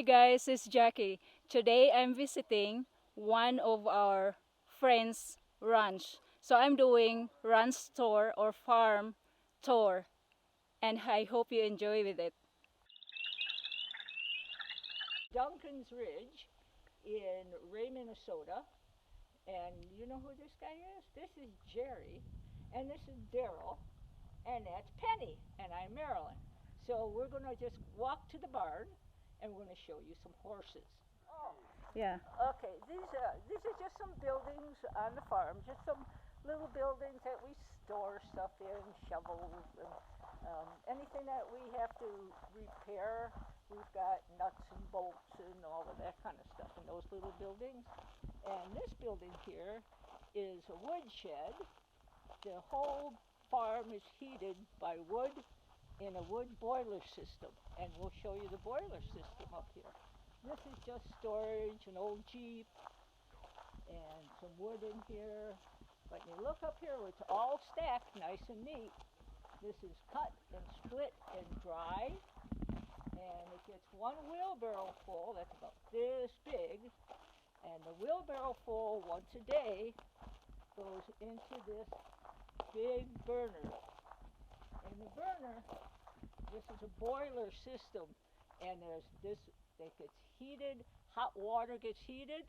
guys, it's Jackie. Today I'm visiting one of our friends' ranch. So I'm doing ranch tour or farm tour, and I hope you enjoy with it. Duncans Ridge in Ray, Minnesota. And you know who this guy is? This is Jerry, and this is Daryl, and that's Penny, and I'm Marilyn. So we're gonna just walk to the barn, and we're gonna show you some horses. Oh, yeah. Okay, these are just some buildings on the farm, just some little buildings that we store stuff in, shovels, and anything that we have to repair. We've got nuts and bolts and all of that kind of stuff in those little buildings. And this building here is a woodshed. The whole farm is heated by wood in a wood boiler system, and we'll show you the boiler system up here. This is just storage, an old Jeep, and some wood in here. But you look up here, it's all stacked nice and neat. This is cut and split and dry, and it gets one wheelbarrow full, that's about this big, and the wheelbarrow full once a day goes into this big burner. And the burner, this is a boiler system, and there's this that gets heated, hot water gets heated.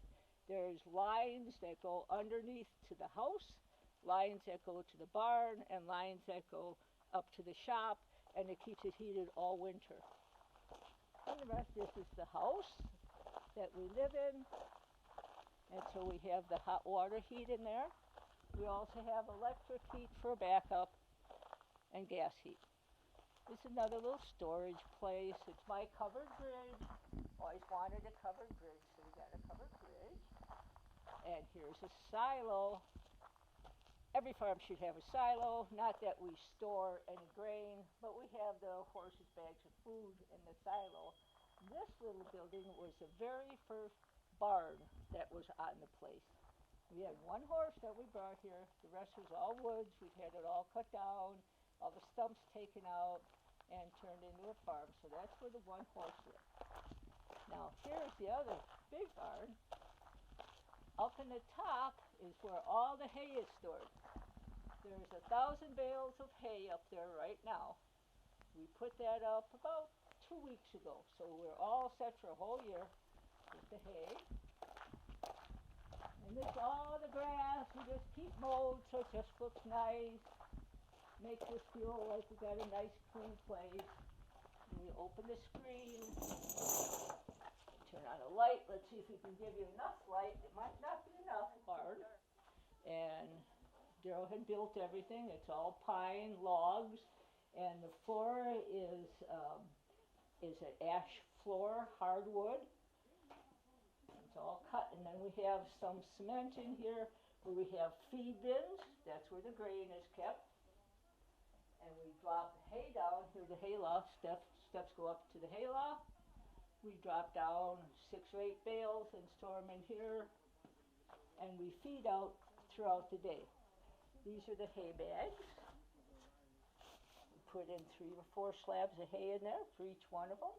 There's lines that go underneath to the house, lines that go to the barn, and lines that go up to the shop, and it keeps it heated all winter. And the rest, this is the house that we live in, and so we have the hot water heat in there. We also have electric heat for backup and gas heat. This is another little storage place. It's my covered bridge. Always wanted a covered bridge, so we got a covered bridge. And here's a silo. Every farm should have a silo. Not that we store any grain, but we have the horses' bags of food in the silo. This little building was the very first barn that was on the place. We had one horse that we brought here. The rest was all woods. We've had it all cut down, all the stumps taken out, and turned into a farm. So that's where the one horse lived. Now here's the other big barn. Up in the top is where all the hay is stored. There's 1,000 bales of hay up there right now. We put that up about 2 weeks ago, so we're all set for a whole year with the hay. And this all the grass, we just keep mowed so it just looks nice. Makes us feel like we got a nice clean place. And we open the screen, turn on a light. Let's see if we can give you enough light. It might not be enough, hard. And Daryl had built everything. It's all pine logs, and the floor is an ash floor, hardwood. It's all cut, and then we have some cement in here where we have feed bins. That's where the grain is kept. And we drop hay down here. The hayloft steps go up to the hayloft. We drop down 6 or 8 bales and store them in here, and we feed out throughout the day. These are the hay bags. We put in 3 or 4 slabs of hay in there for each one of them.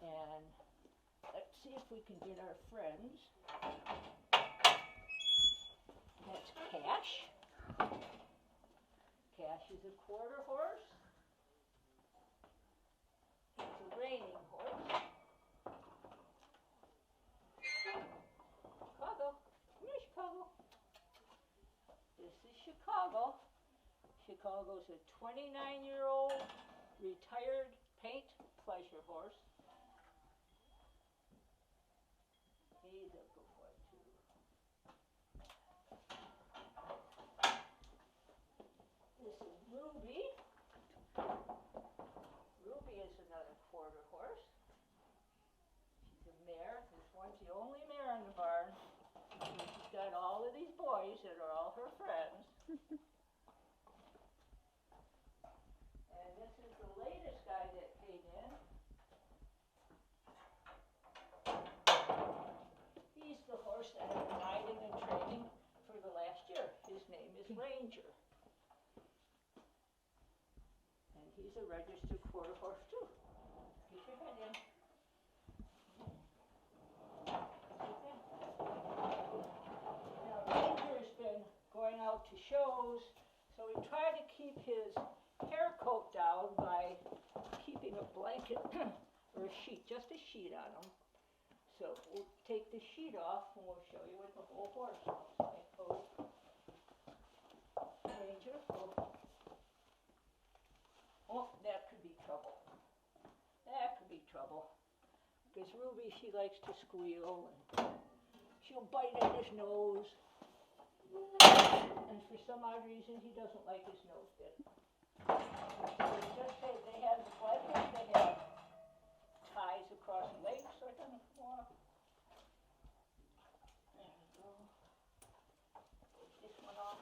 And let's see if we can get our friends. That's Cash. Cash is a quarter horse. He's a reining horse. Chicago. Come here, Chicago. This is Chicago. Chicago's a 29-year-old retired paint pleasure horse. He's a good boy too. This is Ruby. Ruby is another quarter horse. She's a mare. This one's the only mare in the barn. She's got all of these boys that are all her friends. And this is the latest guy that came in. He's the horse that I've been riding and training for the last year. His name is Ranger. And he's a registered quarter horse too. Get your head in. nose. So we try to keep his hair coat down by keeping a blanket or a sheet, just a sheet on him. So we'll take the sheet off and we'll show you what the whole horse looks like. Oh, Ranger, oh, that could be trouble. That could be trouble. Because Ruby, she likes to squeal and she'll bite at his nose. And for some odd reason, he doesn't like his nose bit. So just say they have the blankets, they have ties across the legs so it doesn't come off. There we go. Take this one off.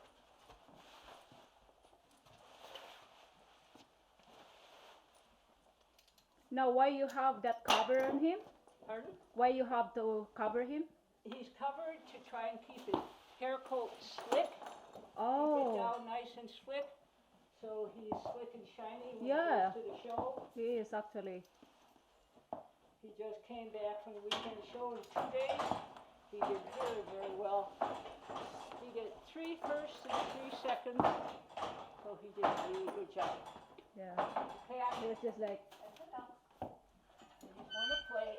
Now, why you have that cover on him? Pardon? Why you have to cover him? He's covered to try and keep his hair coat slick. Oh. Keep it down nice and slick. So he's slick and shiny when he Yeah. goes to the show. He is actually. He just came back from the weekend show in 2 days. He did very, very well. He did 3 firsts and 3 seconds. So he did a really good job. Yeah. Okay, He was just like. that's enough. You just want to play.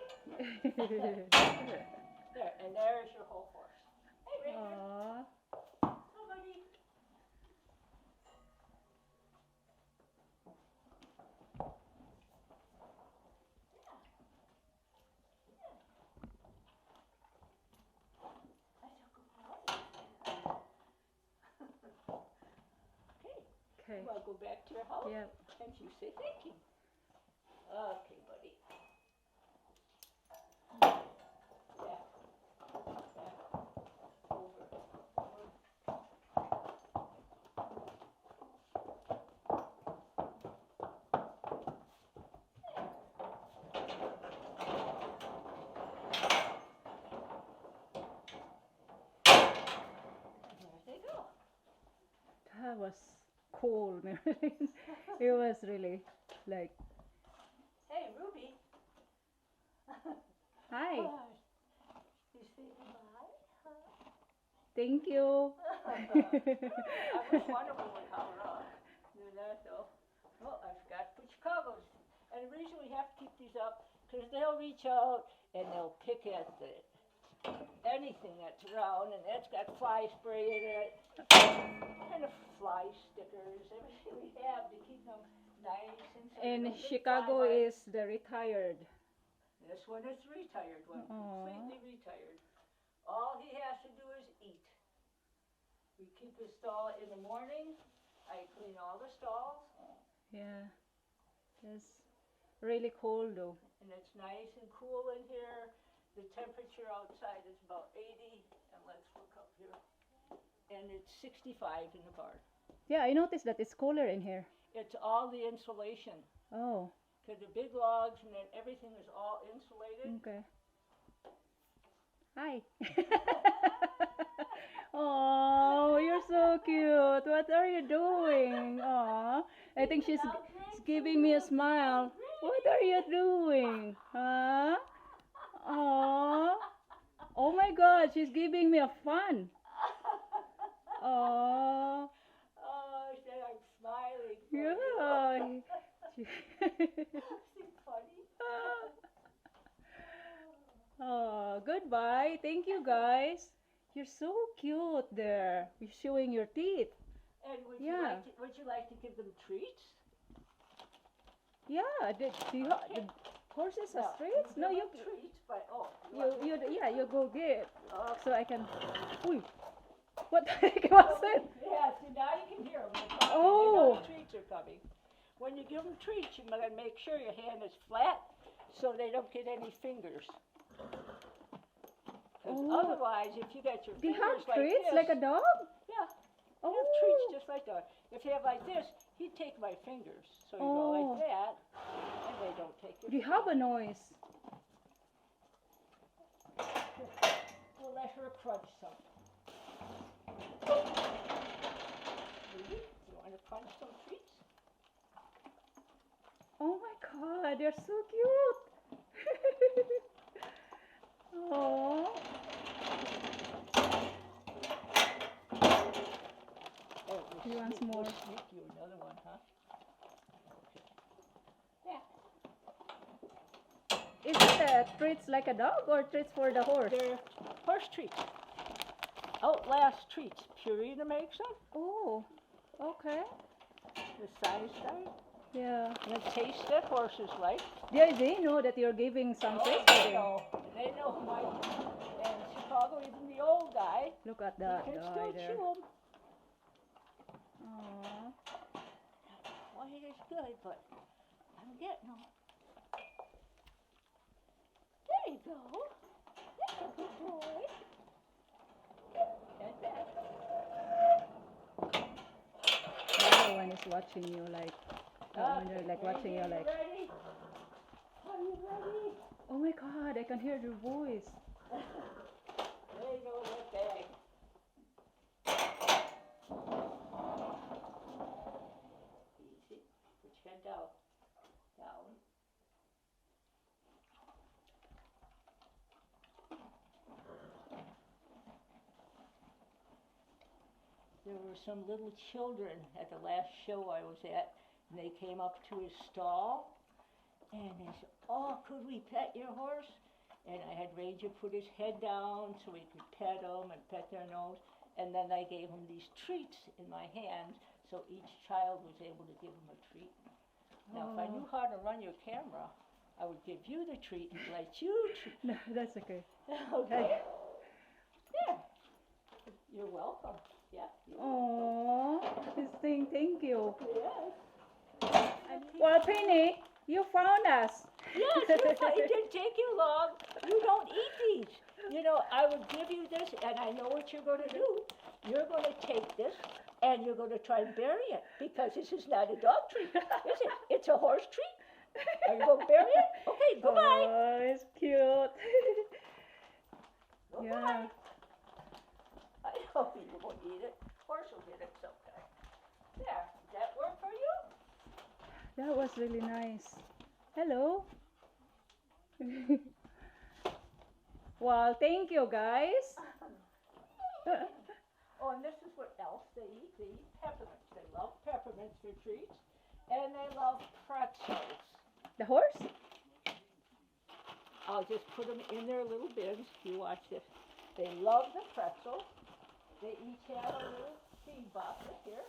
There, and there's your whole horse. Hey, Ranger. Aww. Come, buddy. Okay. Well, go back to your house. Yeah. And you say thank you. Okay, buddy. Back. Back. Over. There they go. That was cool, Marilyn. It was really like. Hey, Ruby. Hi. You say goodbye? Thank you. I was wondering what Colorado knew that though. Oh, I forgot to put Chicago's. And the reason we have to keep these up, because they'll reach out and they'll pick at anything that's around, and that's got fly spray in it, kind of fly stickers, everything we have to keep them nice and so And they don't get Chicago fly is the retired. This one is retired one, Aw. completely retired. All he has to do is eat. We keep his stall in the morning. I clean all the stalls, Yeah. It's really cold though. and it's nice and cool in here. The temperature outside is about 80, and let's look up here. And it's 65 in the barn. Yeah, I noticed that it's cooler in here. It's all the insulation. Oh, Because the big logs and then everything is all insulated. okay. Hi. Oh, you're so cute. What are you doing? Aw. I think she's giving me a smile. What are you doing? Huh? Aw. Oh my God, she's giving me a fun. Aw. Oh, I said I'm smiling. Yeah. Isn't funny? Oh, goodbye. Thank you, guys. You're so cute there. You're showing your teeth. And Yeah. would you like to give them treats? Yeah. Do you the horses have treats? No, give you. them treats, but Yeah, you go get. Oh, So I can. Uy. What the heck was it? yeah, so now you can hear them. Oh. You know the treats are coming. When you give them treats, you gotta make sure your hand is flat so they don't get any fingers. 'Cause Oh. otherwise, if you got your Do you fingers have like treats this, like a dog? yeah, Oh. you have treats just like that. If you have like this, he'd take my fingers. So you go Oh. like that, and they don't take your Do you have a noise? We'll let her crunch some. Ruby, you want to crunch some treats? Oh my God, you're so cute. Oh. And He wants more. We'll sneak you another one, huh? Okay. Yeah. Is it treats like a dog or treats for the horse? They're horse treats. Outlast treats. Purina makes them. Oh, okay. The size type. Yeah. And the taste that horses like. They know that you're giving some treats to They them. know. They know Mike. And Chicago, even the old guy, Look at he that can guy still there. chew them. Aww. White is good, but I'm getting them. There you go. That's a good boy. And back. The other one is watching you like, when they're like watching you like, Ready? Are you ready? oh my God, I can hear your voice. There you go, that bag. Easy. Put your head down. Down. There were some little children at the last show I was at, and they came up to his stall, and they said, "Oh, could we pet your horse?" And I had Ranger put his head down so we could pet him and pet their nose, and then I gave him these treats in my hands, so each child was able to give him a treat. Now, if I knew how to run your camera, I would give you the treat and let you treat. No, that's okay. Okay? Yeah. You're welcome. Yeah. Aww, he's saying thank you. Yes. Well, Penny, you found us. Yes, it didn't take you long. You don't eat these. You know, I would give you this, and I know what you're going to do. You're going to take this, and you're going to try and bury it, because this is not a dog treat, is it? It's a horse treat. Are you going to bury it? Okay, goodbye. Oh, it's cute. Goodbye. Yeah. I know you won't eat it. Horse will get it sometime. There. Does that work for you? That was really nice. Hello. Well, thank you, guys. Oh, and this is what else they eat. They eat peppermints. They love peppermints for treats. And they love pretzels. The horse? I'll just put them in their little bins. You watch this. They love the pretzels. They each have a little feed basket here.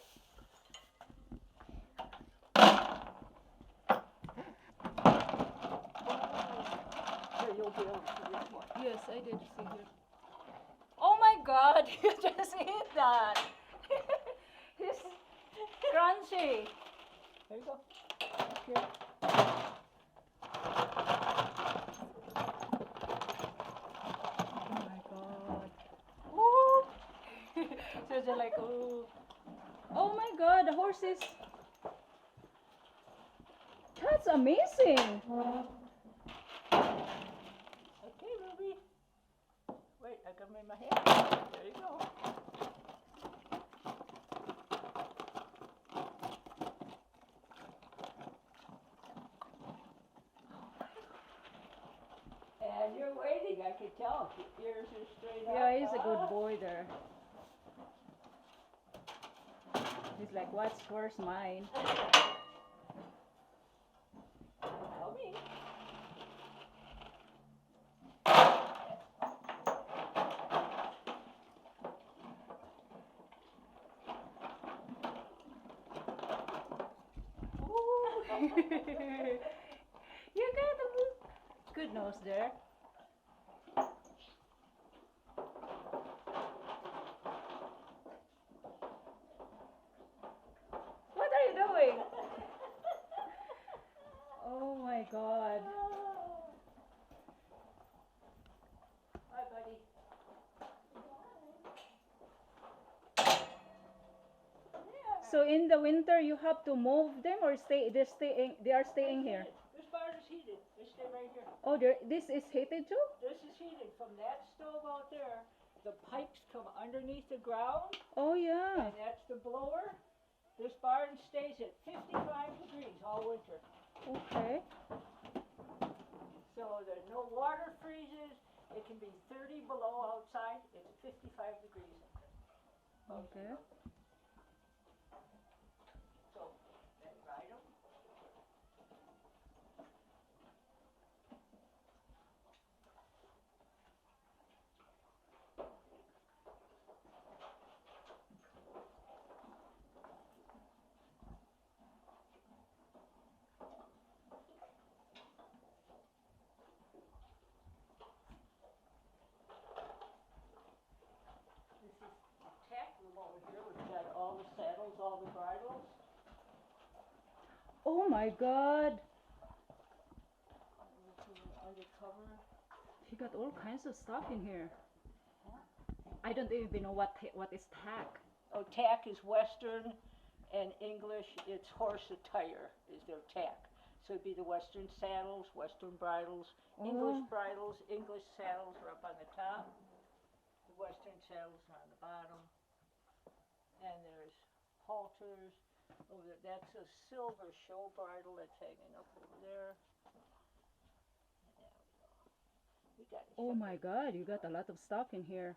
So you'll be able to see this one. Yes, I did see here. Oh my God, you just ate that. It's crunchy. There you go. Here. Oh my God. Ooh. So they're like, ooh. Oh my God, the horse is. That's amazing. Okay, Ruby. Wait, I got them in my hand. There you go. And you're waiting, I can tell. Your ears are straight up. Yeah, he's a good boy there. He's like, what's horse mine? Tell me. You got a good nose there. What are you doing? Oh my God. Hi, buddy. So in the winter you have to move them or they are staying here. This barn is heated. They stay right here. Oh, this is heated too? This is heated. From that stove out there, the pipes come underneath the ground, Oh yeah. and that's the blower. This barn stays at 55 degrees all winter. Okay. So there's no water freezes. It can be 30 below outside. It's 55 degrees in there. Okay. Oh my God. Undercover. She got all kinds of stuff in here. I don't even know what is tack. Oh, tack is Western, and English, it's horse attire is their tack. So it'd be the Western saddles, Western bridles, English Oh. bridles, English saddles are up on the top. The Western saddles are on the bottom. And there's halters over there. That's a silver show bridle that's hanging up over there. There we go. We got Oh my God, you got a lot of stuff in here.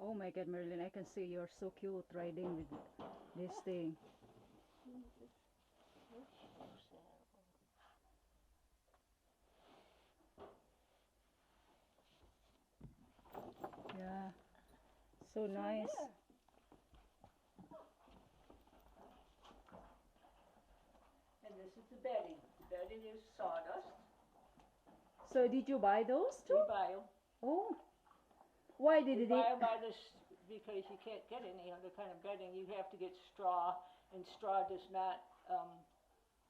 Oh my God, Marilyn, I can see you're so cute riding with this thing. Yeah, so nice. Yeah. And this is the bedding. The bedding is sawdust. So did you buy those We too? buy them. Oh, why did We it? buy them by this because you can't get any other kind of bedding. You have to get straw, and straw does not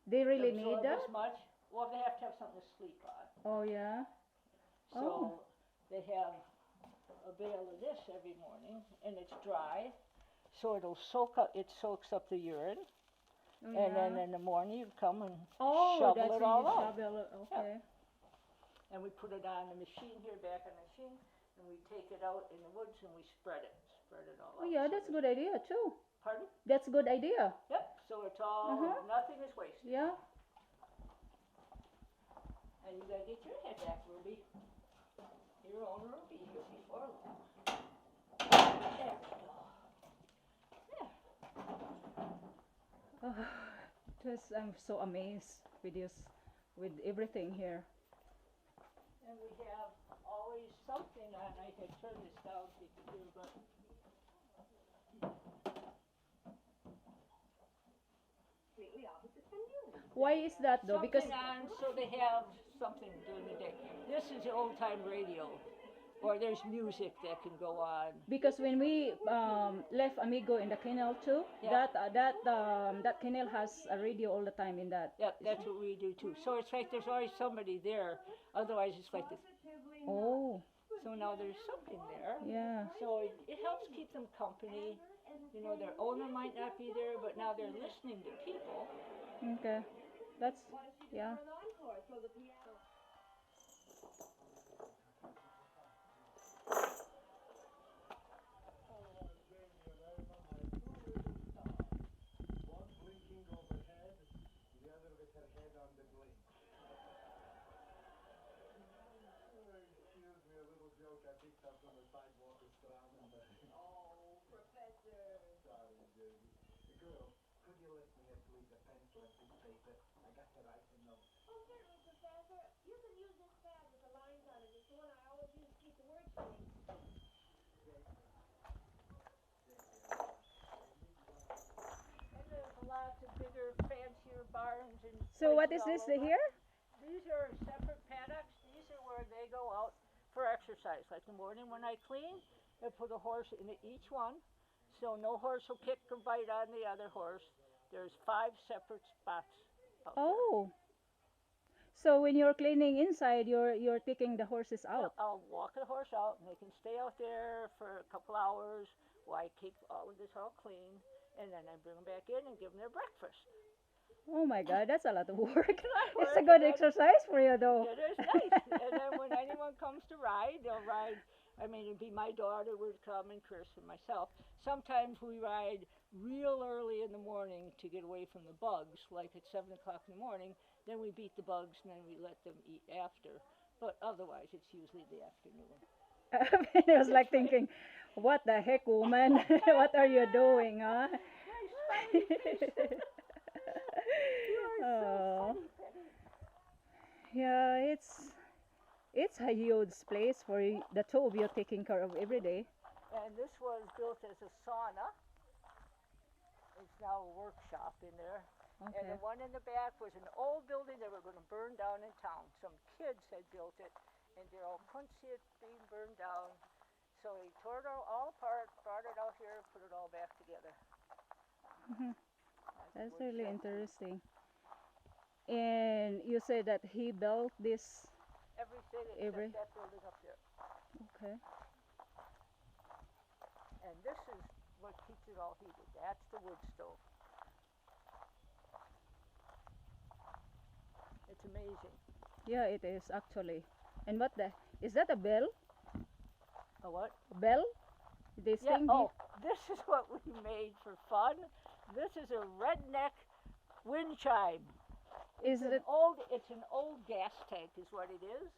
They really absorb need that? as much. Well, they have to have something to sleep on. Oh yeah. So they have a bale of this every morning, and it's dry, so it'll soak up. It soaks up the urine, Oh, and then yeah. in the morning you come and Oh, that's shovel it when all you out. shovel it. Okay. And we put it on the machine here, back on the machine, and we take it out in the woods and we spread it all Oh out. yeah, So that's a good idea too. Pardon? That's a good idea. Yep. So it's all nothing is wasted. Yeah. And you gotta get your head back, Ruby. Your owner will be here before long. There we go. There. Oh, just I'm so amazed with this, with everything here. And we have always something on. I had turned this down so you could hear, but Why is that though? Because something on so they have something during the day. This is the old time radio, or there's music that can go on. because when we left Amigo in the kennel too, Yeah. that kennel has a radio all the time in that. Yep, that's what we do too. So it's like there's always somebody there. Otherwise, it's like this. Oh, So now there's something there. yeah. So it helps keep them company. You know, their owner might not be there, but now they're listening to people. Okay. That's yeah. And there's lots of bigger, fancier barns and So what is places this all over. here? These are separate paddocks. These are where they go out for exercise. Like the morning when I clean, I put a horse in each one, so no horse will kick or bite on the other horse. There's 5 separate spots out there. Oh. So when you're cleaning inside, you're taking the horses out. I'll walk the horse out, and they can stay out there for a couple hours while I keep all of this all clean, and then I bring them back in and give them their breakfast. Oh my God, that's a lot of work. It's a good exercise for you though. It is nice. And then when anyone comes to ride, they'll ride. I mean, it'd be my daughter would come and Chris and myself. Sometimes we ride real early in the morning to get away from the bugs, like at 7 o'clock in the morning. Then we beat the bugs and then we let them eat after. But otherwise, it's usually the afternoon. I was like thinking, what the heck, woman? What are you doing, huh? Oh. Yeah, it's a huge place for the two of you taking care of every day. And this was built as a sauna. It's now a workshop in there. And Okay. the one in the back was an old building they were going to burn down in town. Some kids had built it, and Daryl couldn't see it being burned down. So he tore it all apart, brought it out here, and put it all back together. Mhm. That's That's wood really shed. interesting. And you said that he built this Everything every. except that building up there. Okay. And this is what keeps it all heated. That's the wood stove. It's amazing. Yeah, it is actually. And what the is that a bell? A what? A bell? This Yeah. thing Oh, this is what we made for fun. This is a redneck wind chime. is it? It's an old gas tank, is what it is.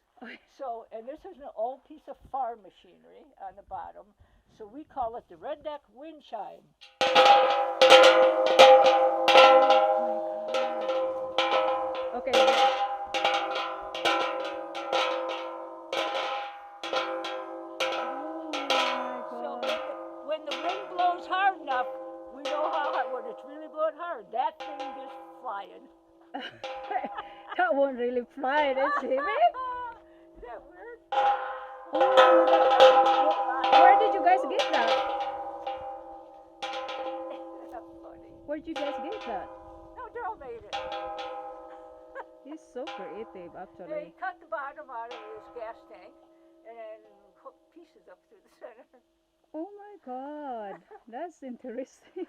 So, and this is an old piece of farm machinery on the bottom. So we call it the redneck wind chime. Okay. So when the wind blows hard enough, we know how hard. When it's really blowing hard, that thing is flying. That won't really fly, that's heavy. Is that weird? Where did you guys get that? That's funny. Where did you guys get that? No, Daryl made it. He's so creative, Yeah, actually. he cut the bottom out of his gas tank and then hooked pieces up through the center. Oh my God, that's interesting.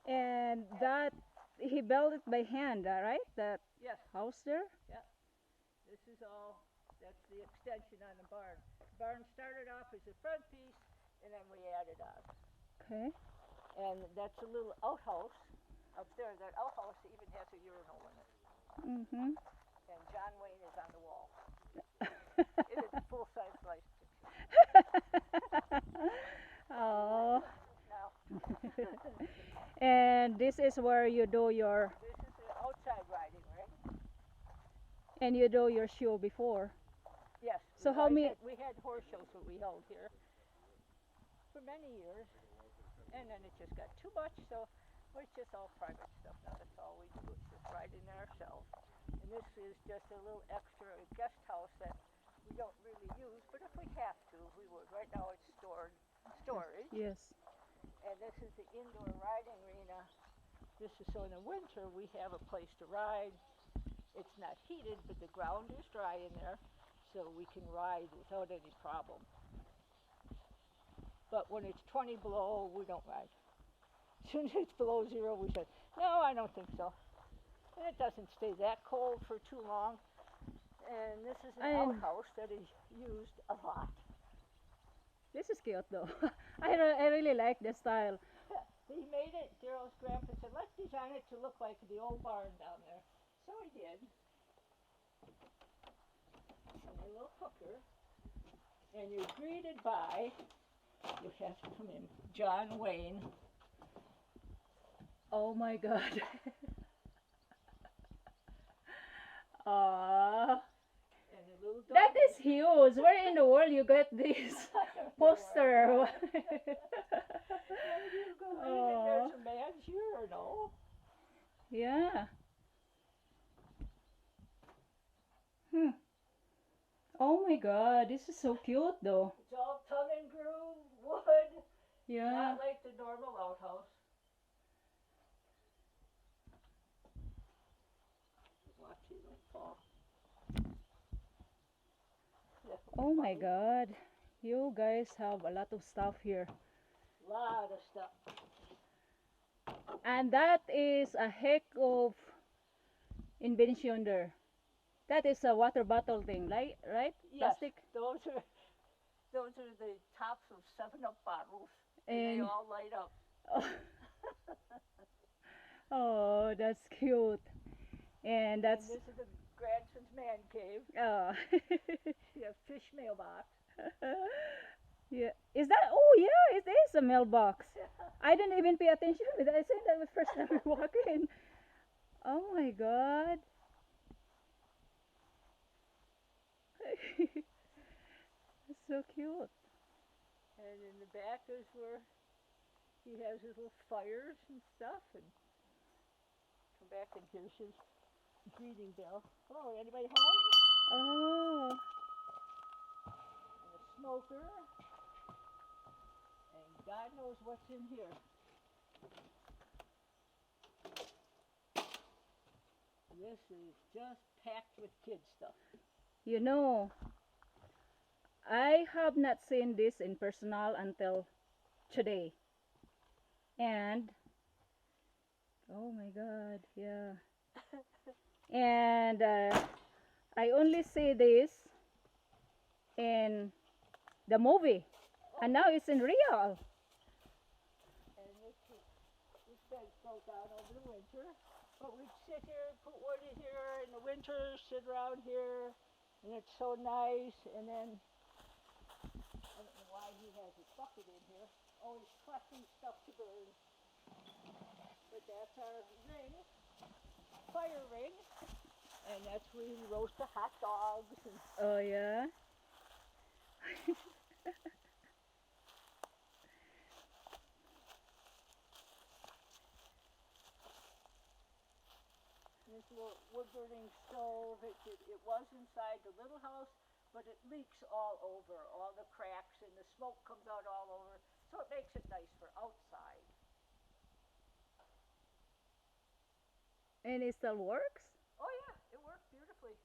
And that he built it by hand, right? That Yes. house there. This is all, that's the extension on the barn. The barn started off as a front piece, and then we added on. Okay. And that's a little outhouse up there. That outhouse even has a urinal in it. Mhm. And John Wayne is on the wall. It is a full-size life picture. Oh. Now, And this is where you do your this is the outside riding ring. and you do your show before. Yes. So how many? We had horse shows that we held here for many years, and then it just got too much, so it's just all private stuff now. That's all we do. It's just riding there ourselves. And this is just a little extra guest house that we don't really use, but if we have to, we would. Right now it's storage, Yes. and this is the indoor riding arena. This is so in the winter we have a place to ride. It's not heated, but the ground is dry in there, so we can ride without any problem. But when it's 20 below, we don't ride. As soon as it's below zero, we say, no, I don't think so. And it doesn't stay that cold for too long. And this is an outhouse that is used a lot. This is cute though. I really like the style. He made it, Daryl's grandpa said, let's design it to look like the old barn down there. So he did. And a little hooker. And you're greeted by, you have to come in, John Wayne. Oh my God. Aww. And a little dog. That is huge. Where in the world you got this poster? There's a man's urinal. Yeah. Oh my God, this is so cute though. It's all tongue and groove, wood, Yeah. not like the normal outhouse. Watch it fall. Oh my God. You guys have a lot of stuff here. Lot of stuff. And that is a heck of invention there. That is a water bottle thing, right? Yes, Plastic. those are the tops of 7-Up bottles, and they And all light up. oh, that's cute. And that's And this is the Granson's man cave. You have fish mailbox. yeah. Is that? Oh yeah, it is a mailbox. I didn't even pay attention. I said that the first time we walk in. Oh my God. It's so cute. And in the back is where He has his little fires and stuff, and come back and here's his breeding bell. Oh, anybody home? Oh. And a smoker, and God knows what's in here. This is just packed with kid stuff. You know, I have not seen this in personal until today. And oh my God, yeah. And I only see this in the movie, and now it's in real. And this bed's built out over the winter. But we'd sit here, put Woody here in the winter, sit around here, and it's so nice. And then, I don't know why he has his bucket in here. Oh, he's collecting stuff to burn. But that's our ring, fire ring. And that's where we roast the hot dogs. And Oh yeah. this little wood burning stove, it was inside the little house, but it leaks all over, all the cracks, and the smoke comes out all over. So it makes it nice for outside. And it still works? Oh yeah, it works beautifully.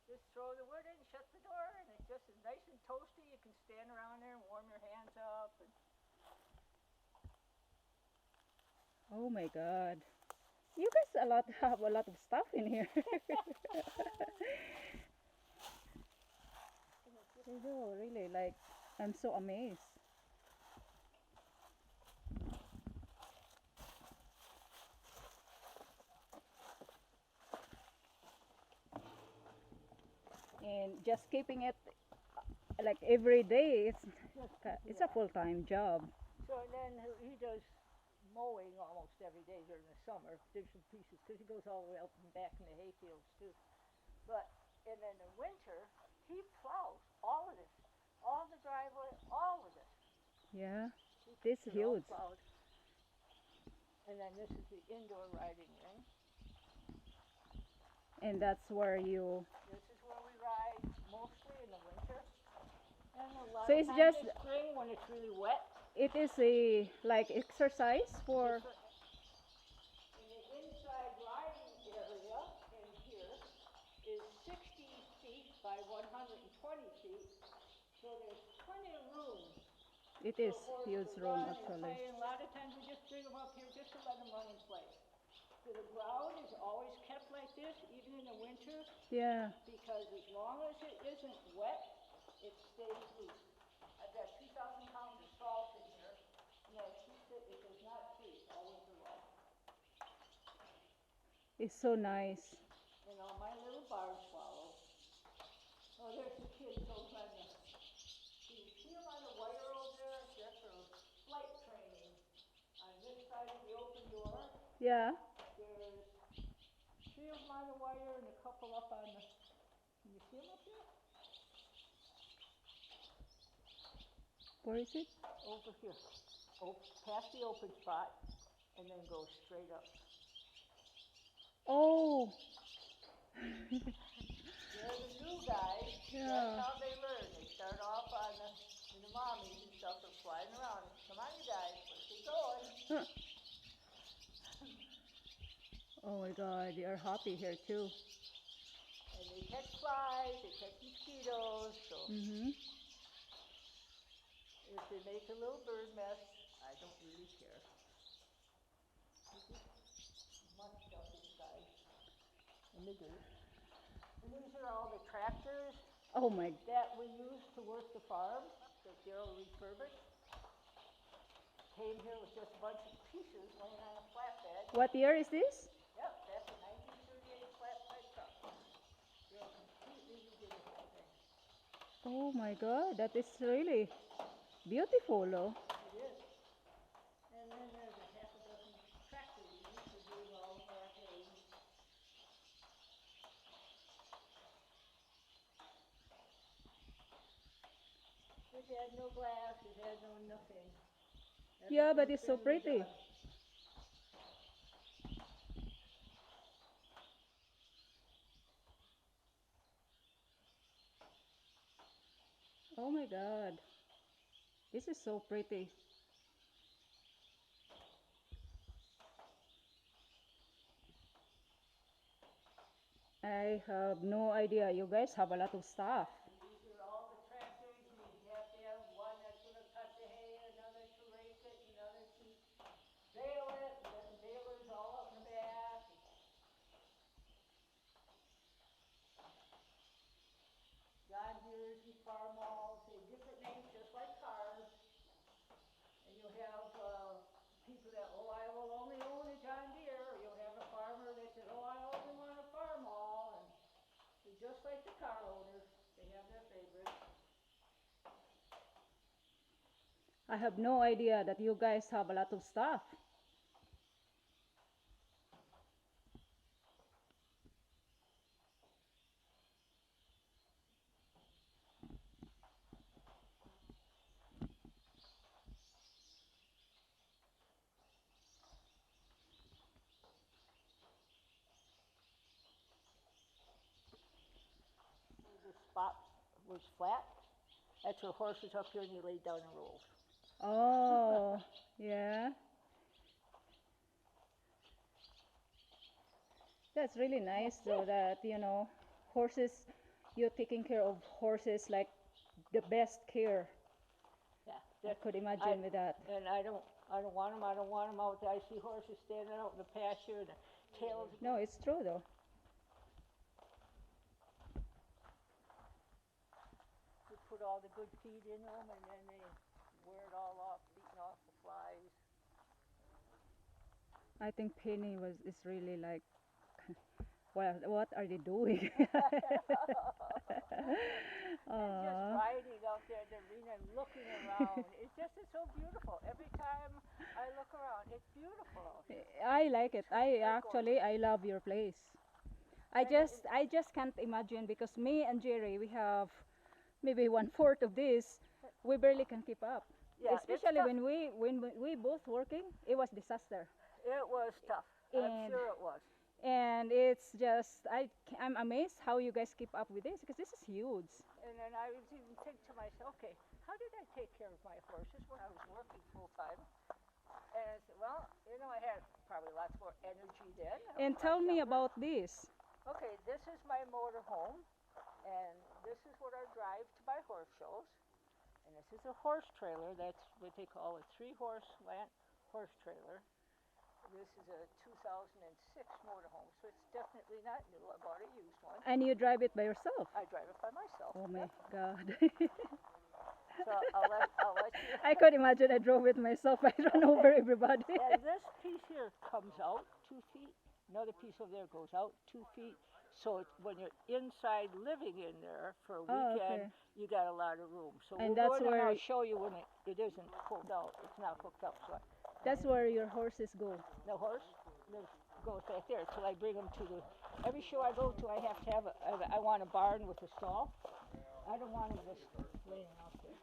Just throw the wood in, shut the door, and it just is nice and toasty. You can stand around there and warm your hands up. And Oh my God. You guys have a lot of stuff in here. You do, really, like, I'm so amazed. And just keeping it like every day, it's a full-time job. so and then he does mowing almost every day during the summer, different pieces, because he goes all the way up and back in the hayfields too. But and then in winter, he plows all of this, all the driveway, all of it. Yeah, He this keeps it all huge. plowed. And then this is the indoor riding ring. And that's where you. This is where we ride mostly in the winter. And a lot So of it's times just. in spring when it's really wet. It is a like exercise for. And the inside riding area in here is 60 feet by 120 feet. So there's plenty of room It for is a horse huge to room run and actually. play. And a lot of times we just bring them up here just to let them run and play. So the ground is always kept like this, even in the winter, Yeah. because as long as it isn't wet, it stays loose. I've got 2,000 pounds of salt in here, and that keeps it does not freeze all winter long. It's so nice. And all my little barn swallows. Oh, there's the kids over on the. Do you see them on the wire over there? That's for flight training. On this side of the open door, Yeah. there's 3 of them on the wire and a couple up on the. Can you see them up there? Where is it? Over here. Past the open spot, and then go straight up. Oh. They're the new guys. Yeah. That's how they learn. They start off on the mommies and stuff are flying around. Come on, you guys, let's get going. Oh my God, they are happy here too. And they catch flies, they catch mosquitoes. So if they make a little bird mess, I don't really care. Much stuff inside in the dirt. And these are all the tractors. Oh my. That we use to work the farm that Daryl refurbished. Came here with just a bunch of pieces laying on a flatbed. What year is this? Yep, that's a 1938 flatbed truck. Daryl completely redid the whole thing. Oh my God, that is really beautiful. Oh. It is. And then there's a half a dozen tractor units for doing all of our hay. It had no glass, it had no nothing. Yeah, but it's so pretty. Oh my God, this is so pretty. I have no idea. You guys have a lot of stuff. These are all the tractors. You have to have one that's going to cut the hay, another to rake it, another to bale it, and then balers all out in the back. John Deere's and Farmalls, they have different names just like cars. And you'll have people that, oh, I will only own a John Deere. Or you'll have a farmer that says, oh, I only want a Farmall. And they're just like the car owners. They have their favorites. I have no idea that you guys have a lot of stuff. The spot was flat. That's where horses up here and you lay down and roll. Oh, yeah. That's really nice though that, horses, you're taking care of horses like the best care. Yeah, I could imagine with that. And I don't want them. I don't want them out there. I see horses standing out in the pasture and the tails. No, it's true though. You put all the good feed in them, and then they wear it all off, beating off the flies. I think Penny is really like, well, what are they doing? And just riding out there in the arena and looking around. It's so beautiful. Every time I look around, it's beautiful out here. I like it. I love your place. I just can't imagine because me and Jerry, we have maybe 1/4 of this. We barely can keep up. Yeah, Especially when we both working, it was disaster. It was tough. I'm sure it was. And it's just I'm amazed how you guys keep up with this because this is huge. And then I was even think to myself, okay, how did I take care of my horses when I was working full time? And I said, well, I had probably lots more energy then. And tell me about this. Okay, this is my motor home, and this is what I drive to my horse shows. And this is a horse trailer. That's what they call a 3-horse horse trailer. This is a 2006 motorhome, so it's definitely not new. I bought a used one. And you drive it by yourself? I drive it by myself. Oh my God. So I'll let you. I could imagine I drove it myself. I run over everybody. And this piece here comes out 2 feet. Another piece over there goes out 2 feet. So when you're inside living in there for a weekend, you got a lot of room. So And we'll that's go in and where- I'll show you when it isn't pulled out. It's not hooked up. So That's where your horses go. the horse goes back there till I bring them to every show I go to. I have to have I want a barn with a stall. I don't want them just laying out there.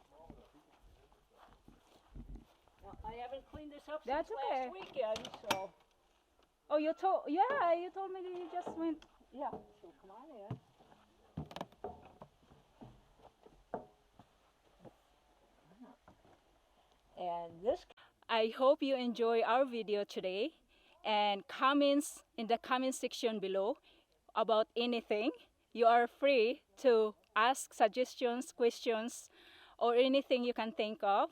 Now, I haven't cleaned this up That's since okay. last weekend, so Oh, you told me that you just went. yeah. So come on in. And this. I hope you enjoy our video today, and comments in the comment section below about anything. You are free to ask suggestions, questions, or anything you can think of.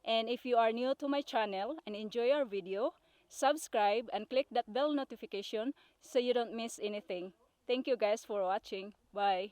And if you are new to my channel and enjoy our video, subscribe and click that bell notification so you don't miss anything. Thank you guys for watching. Bye.